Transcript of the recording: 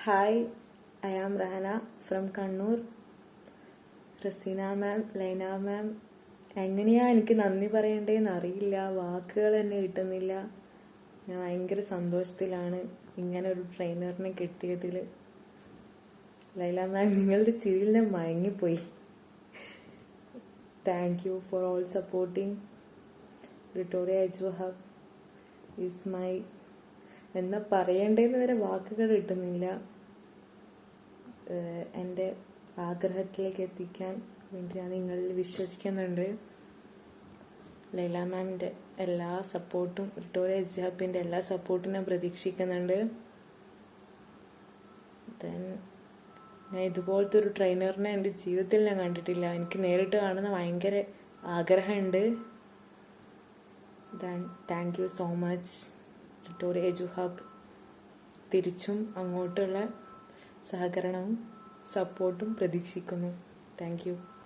Hi, I am Rahana from Kannur. Raseena ma'am, Laina ma'am, എങ്ങനെയാ എനിക്ക് നന്ദി പറയണ്ടേന്ന് അറിയില്ല, വാക്കുകൾ തന്നെ കിട്ടുന്നില്ല. ഞാൻ ഭയങ്കര സന്തോഷത്തിലാണ് ഇങ്ങനെ ഒരു ട്രെയിനറിനെ കിട്ടിയതിൽ. ലൈല മാം, നിങ്ങളുടെ ചിരിയിൽ ഞാൻ മയങ്ങിപ്പോയി. താങ്ക് യു ഫോർ ഓൾ സപ്പോർട്ടിങ്. Victoria edu hub is my എന്നാ പറയേണ്ടതെന്ന് വരെ വാക്കുകൾ കിട്ടുന്നില്ല. എൻ്റെ ആഗ്രഹത്തിലേക്ക് എത്തിക്കാൻ വേണ്ടി ഞാൻ നിങ്ങളിൽ വിശ്വസിക്കുന്നുണ്ട്. ലൈല മാമിൻ്റെ എല്ലാ സപ്പോർട്ടും, വിക്ടോറിയ എജു ഹബിൻ്റെ എല്ലാ സപ്പോർട്ടും ഞാൻ പ്രതീക്ഷിക്കുന്നുണ്ട്. ഞാൻ ഇതുപോലത്തെ ഒരു ട്രെയിനറിനെ എൻ്റെ ജീവിതത്തിൽ ഞാൻ കണ്ടിട്ടില്ല. എനിക്ക് നേരിട്ട് കാണുന്ന ഭയങ്കര ആഗ്രഹമുണ്ട്. Thank you so much Victoria edu hub. തിരിച്ചും അങ്ങോട്ടുള്ള സഹകരണവും സപ്പോർട്ടും പ്രതീക്ഷിക്കുന്നു. Thank U.